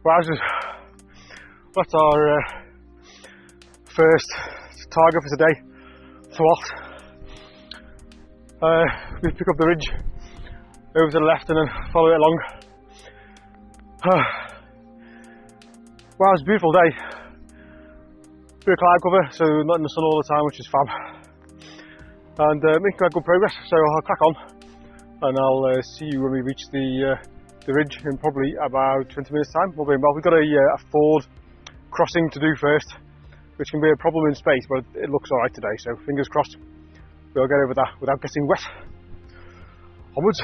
Wowzers, that's our first target for today, Thwart. We pick up the ridge over to the left and then follow it along. Wow, it's a beautiful day. Bit of cloud cover, so not in the sun all the time, which is fab. And making quite good progress, so I'll crack on and I'll see you when we reach the ridge in probably about 20 minutes time. We've got a ford crossing to do first, which can be a problem in space, but it looks alright today, so fingers crossed we'll get over that without getting wet. Onwards.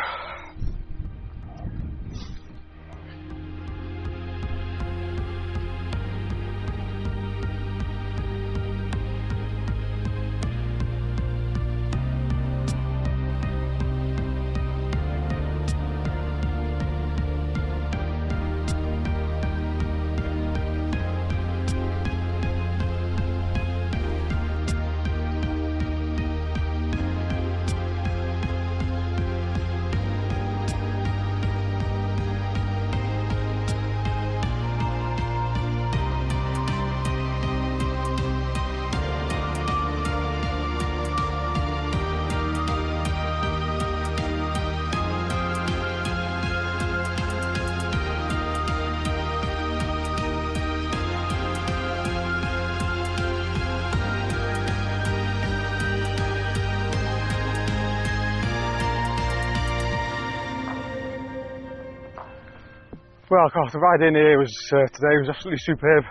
Well, the ride in here today was absolutely superb.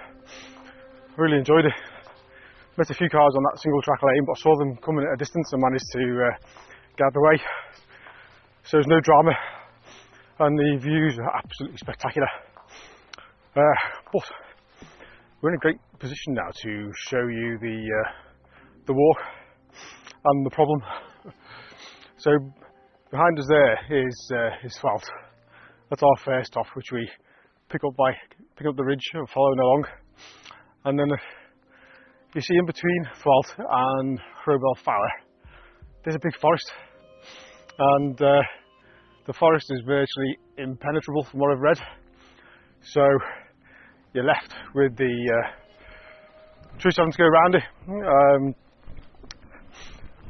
Really enjoyed it. Met a few cars on that single track lane, but I saw them coming at a distance and managed to get out of the way. So there's no drama, and the views are absolutely spectacular. But we're in a great position now to show you the walk and the problem. So behind us there is Thwart. That's our first stop, which we pick up the ridge and following along. And then you see in between Thwart and Hrobel Fawr, there's a big forest. And the forest is virtually impenetrable from what I've read. So you're left with the trees having to go around it.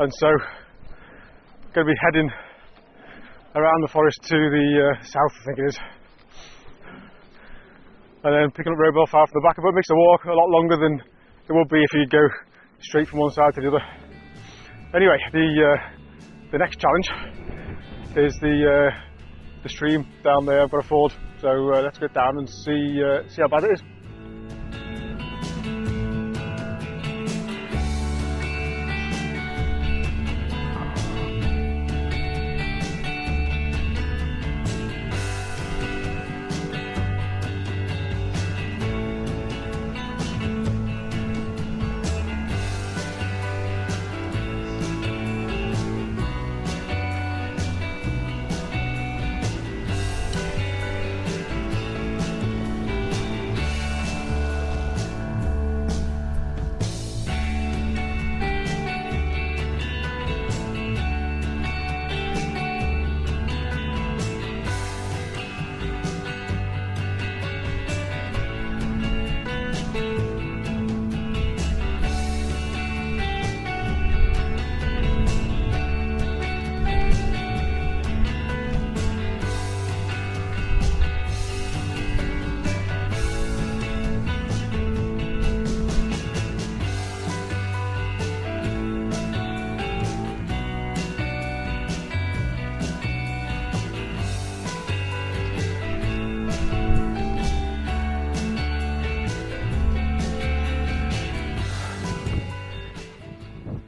And so going to be heading around the forest to the south, I think it is, and then picking up Hrobel Fawr from the back of it. Makes the walk a lot longer than it would be if you go straight from one side to the other. Anyway, the next challenge is the stream down there. I've got a ford, so let's get down and see how bad it is.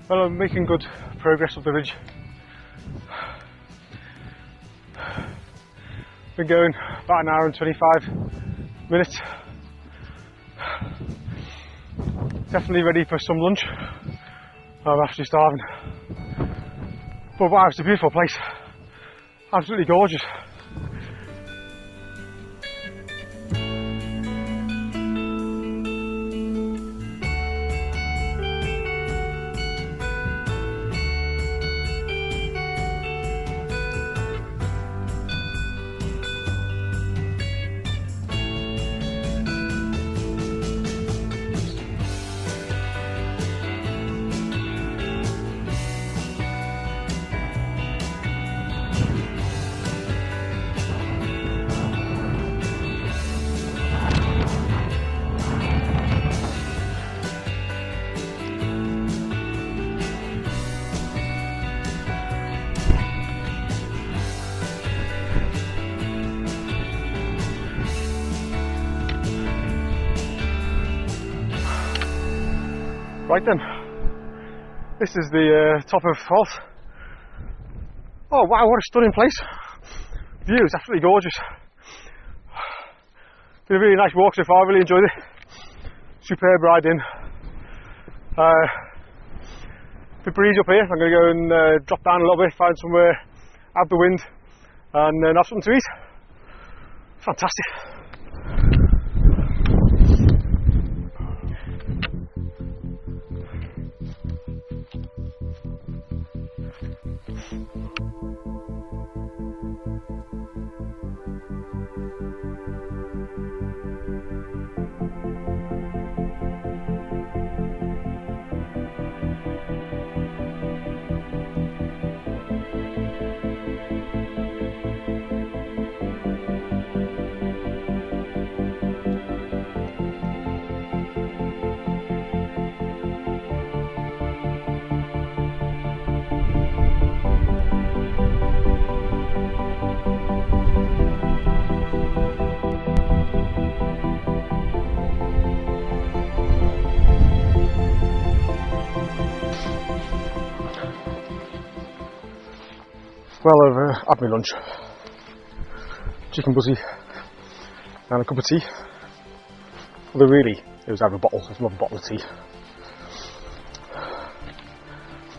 Well, I'm making good progress up the ridge. Been going about an hour and 25 minutes. Definitely ready for some lunch. I'm actually starving. But wow, it's a beautiful place. Absolutely gorgeous. Right then, this is the top of Holt. Oh wow, what a stunning place. View is absolutely gorgeous. Been a really nice walk so far, I really enjoyed it. Superb ride in. Bit breezy up here, I'm going to go and drop down a little bit, find somewhere out the wind and then have something to eat. Fantastic. Well, I've had my lunch. Chicken buzzy and a cup of tea. Although really, it was out of a bottle, it's another bottle of tea.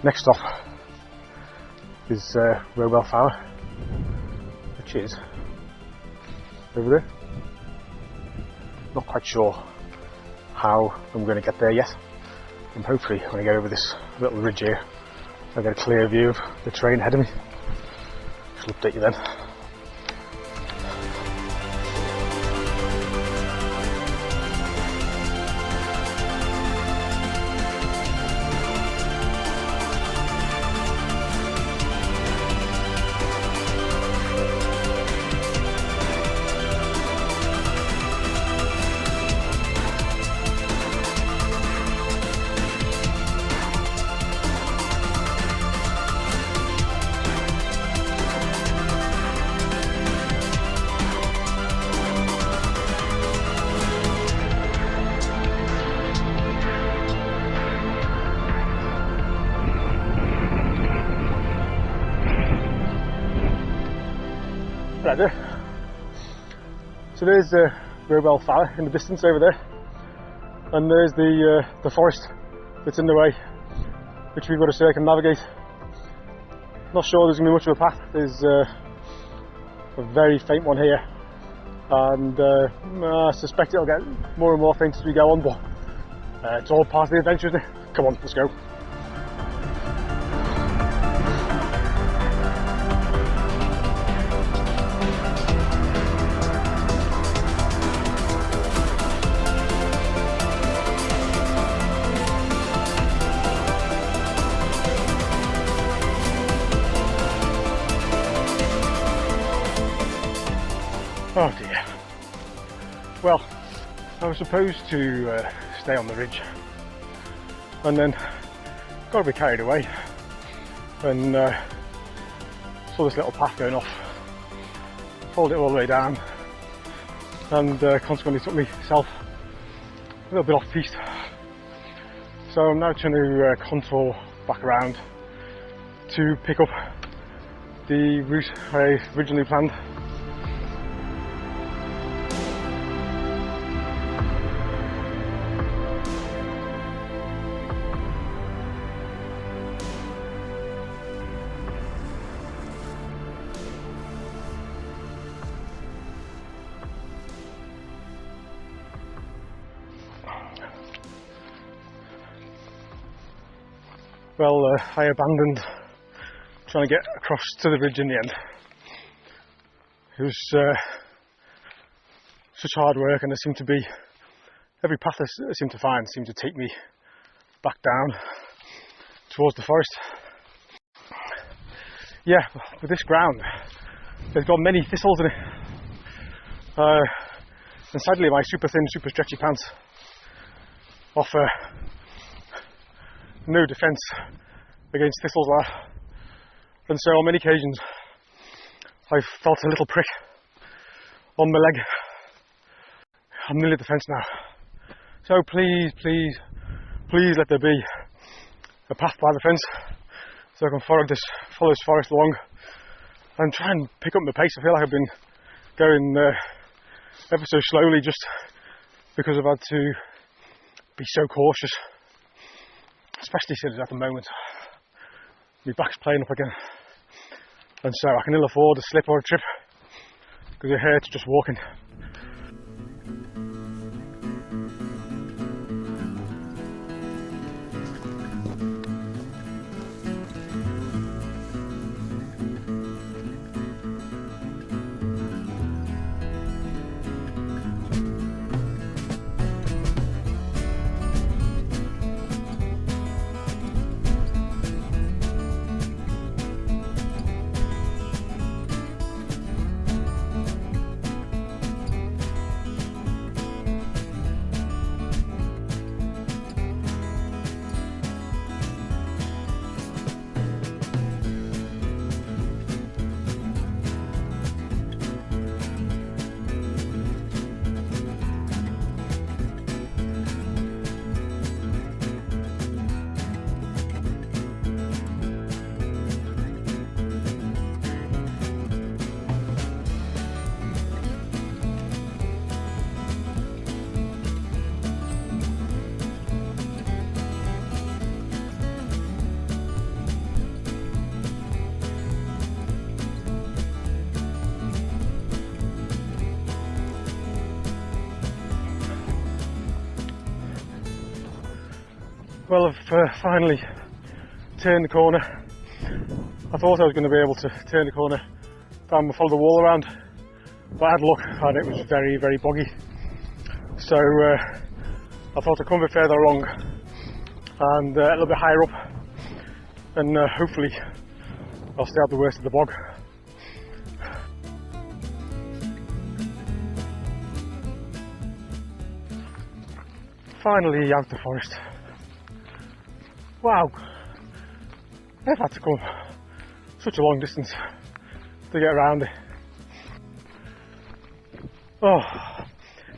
Next stop is Rowell Fowler, which is over there. Not quite sure how I'm going to get there yet. And hopefully when I get over this little ridge here, I'll get a clear view of the train ahead of me. I'll update you then. Right there. So there's Rowell Fowler in the distance over there, and there's the forest that's in the way, which we've got to circumnavigate. Not sure there's going to be much of a path. There's a very faint one here, and I suspect it'll get more and more faint as we go on, but it's all part of the adventure, isn't it? Come on, let's go. Oh dear. Well, I was supposed to stay on the ridge, and then got a bit carried away and saw this little path going off, followed it all the way down, and consequently took myself a little bit off piste. So I'm now trying to contour back around to pick up the route I originally planned. Well, I abandoned trying to get across to the ridge in the end. It was such hard work, and there seemed to be, every path I seemed to find seemed to take me back down towards the forest. Yeah, with this ground, there's got many thistles in it. And sadly my super thin, super stretchy pants offer no defence against thistles like that. And so on many occasions I've felt a little prick on my leg. I'm nearly at the fence now. So please, please please let there be a path by the fence so I can follow this forest along and try and pick up the pace. I feel like I've been going ever so slowly just because I've had to be so cautious, especially since at the moment my back's playing up again, and so I can ill afford a slip or a trip because it hurts just walking. Well, I've finally turned the corner. I thought I was going to be able to turn the corner down and follow the wall around, but I had luck and it was very, very boggy. So I thought I'd come a bit further along and a little bit higher up, and hopefully I'll stay out the worst of the bog. Finally out the forest. Wow, I've had to come such a long distance to get around it. Oh,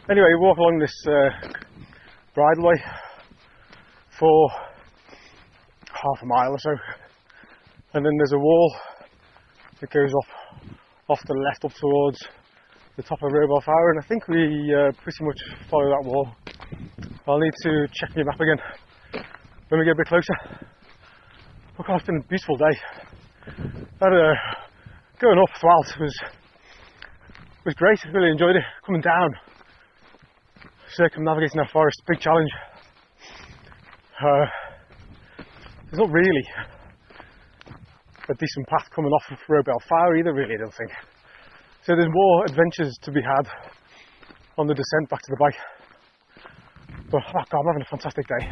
anyway, walk along this bridleway for half a mile or so, and then there's a wall that goes off to the left up towards the top of Roble Fawr, and I think we pretty much follow that wall. I'll need to check my map again when we get a bit closer. Look, it's been a beautiful day. Going up Thwalt was great. I really enjoyed it. Coming down, circumnavigating that forest, big challenge. There's not really a decent path coming off of Roble Fawr either, really, I don't think. So there's more adventures to be had on the descent back to the bike. But oh God, I'm having a fantastic day.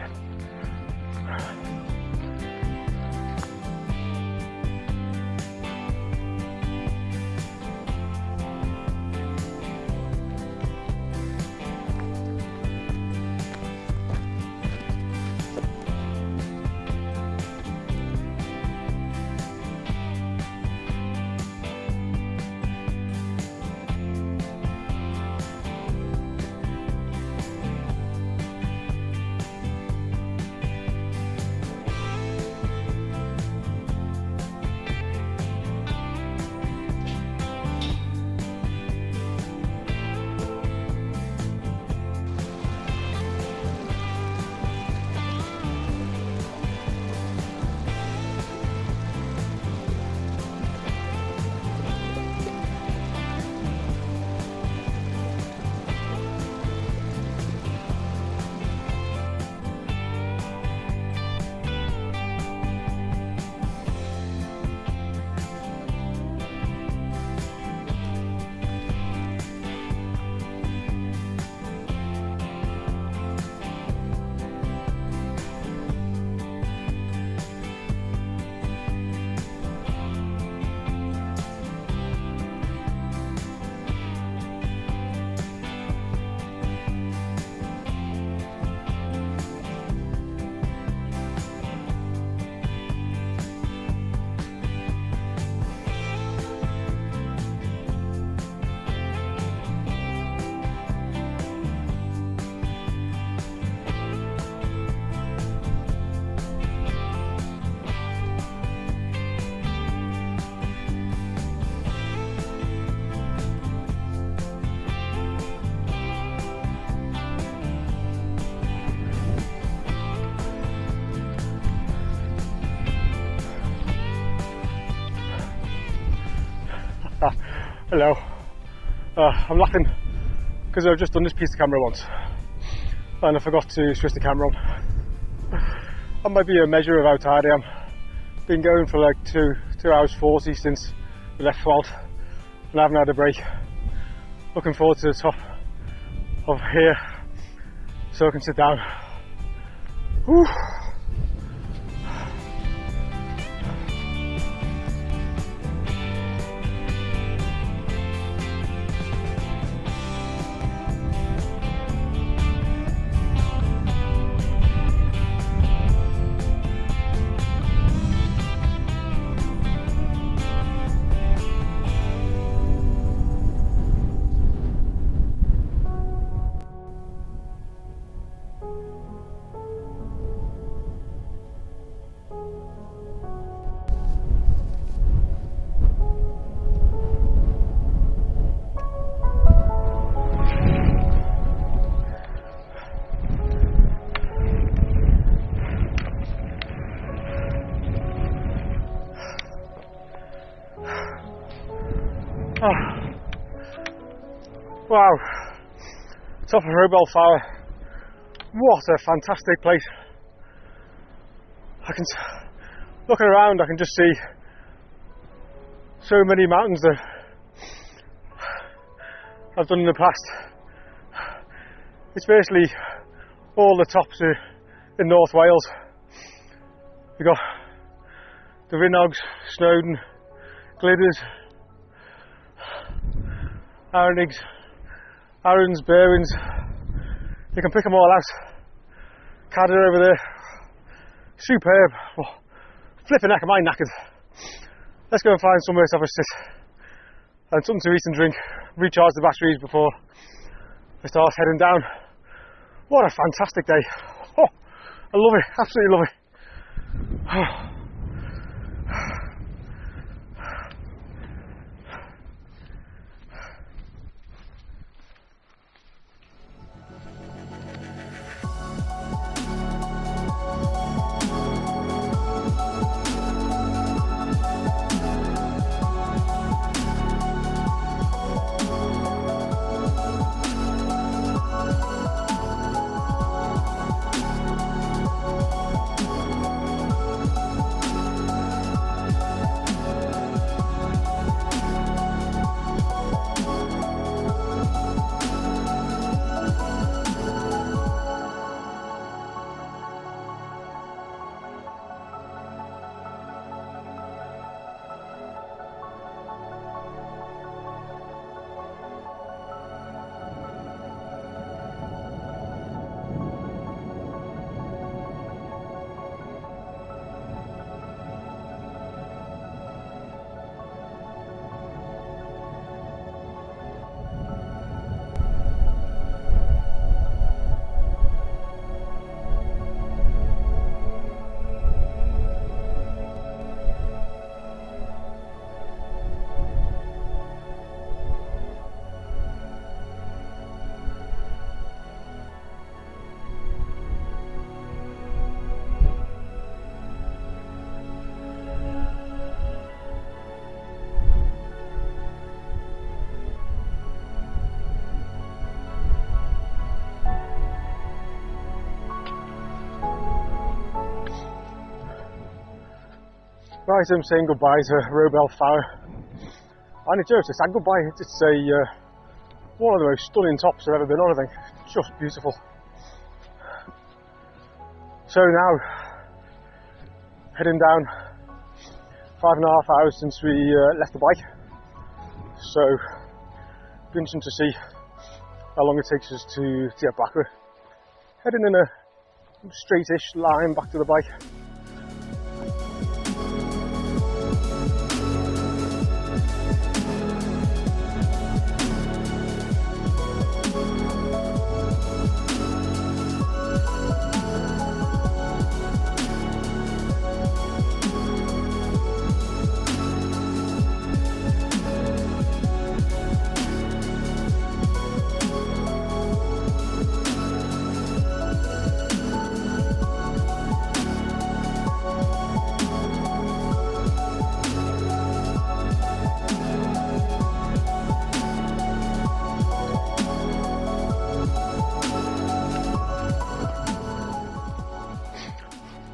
Hello. I'm laughing because I've just done this piece of camera once and I forgot to switch the camera on. That might be a measure of how tired I am. Been going for like 2 hours 40 since we left Fwalt and I haven't had a break. Looking forward to the top of here so I can sit down. Whew. Oh. Wow, top of Robel Fawr. What a fantastic place. Looking around, I can just see so many mountains that I've done in the past. It's basically all the tops in North Wales. You've got the Rhinogs, Snowdon, Gliders, Aronigs, Arons, Berwins. You can pick them all out. Cadder over there. Superb. Oh, flipping heck, am I knackered. Let's go and find somewhere to have a sit and something to eat and drink. Recharge the batteries before I start heading down. What a fantastic day. Oh, I love it. Absolutely love it. Oh. Right, I'm saying goodbye to Robel Fawr. And it's just a sad goodbye. It's one of the most stunning tops I've ever been on, I think. Just beautiful. So now, heading down 5.5 hours since we left the bike. So, it'll be interesting to see how long it takes us to get back. We're heading in a straightish line back to the bike.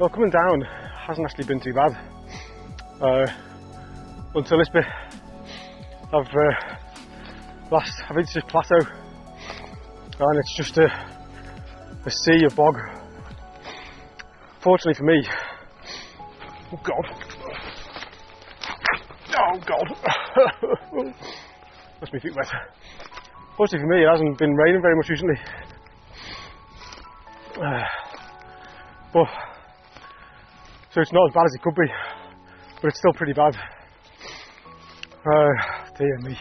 Well, coming down hasn't actually been too bad until this bit. I've reached this plateau and it's just a sea of bog. Fortunately for me, oh god, that's my feet wet. Fortunately for me, it hasn't been raining very much recently, but so it's not as bad as it could be, but it's still pretty bad. Dear me.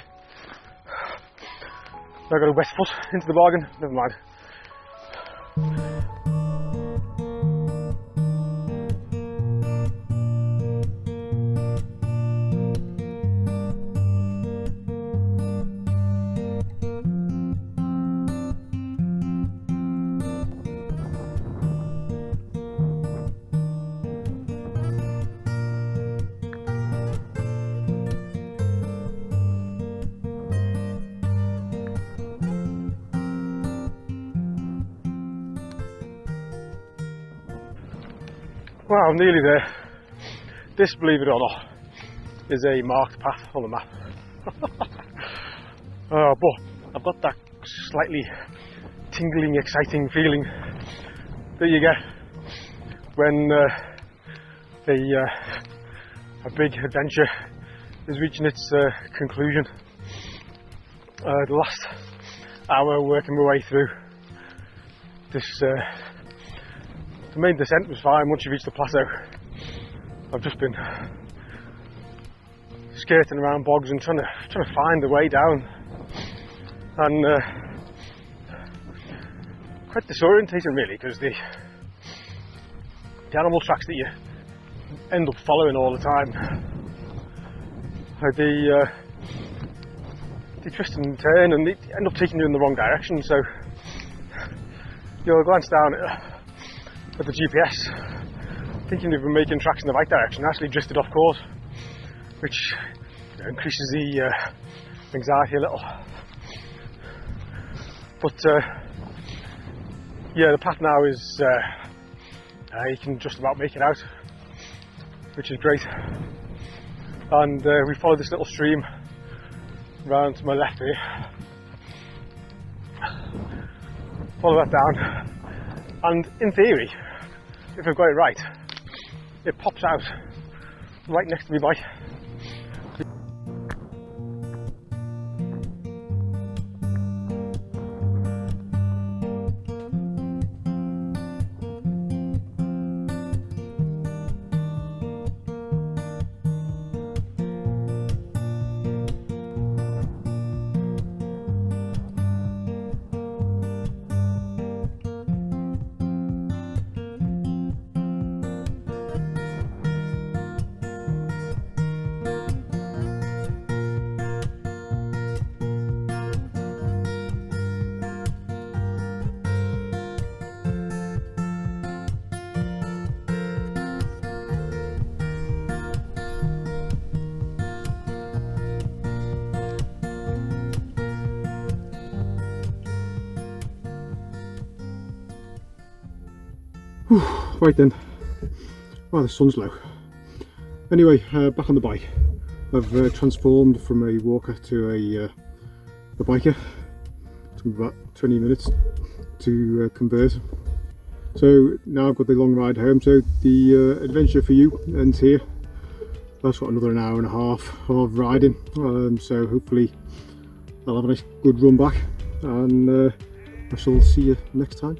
I got a wet foot into the bargain, never mind. Well, I'm nearly there. This, believe it or not, is a marked path on the map. But I've got that slightly tingling, exciting feeling that you get when a big adventure is reaching its conclusion. The last hour working my way through this. The main descent was fine once you reach the plateau. I've just been skirting around bogs and trying to find the way down, and quite disorientating really, because the animal tracks that you end up following all the time, they twist and turn and they end up taking you in the wrong direction. So you'll glance down at the GPS, thinking you've been making tracks in the right direction, actually drifted off course, which increases the anxiety a little. But yeah, the path now is you can just about make it out, which is great. And we follow this little stream round to my left here. Follow that down, and in theory, if I've got it right, it pops out right next to me bike. Right then, well, the sun's low. Anyway, back on the bike. I've transformed from a walker to a biker. It took me about 20 minutes to convert. So now I've got the long ride home, so the adventure for you ends here. That's got another hour and a half of riding, so hopefully I'll have a nice good run back, and I shall see you next time.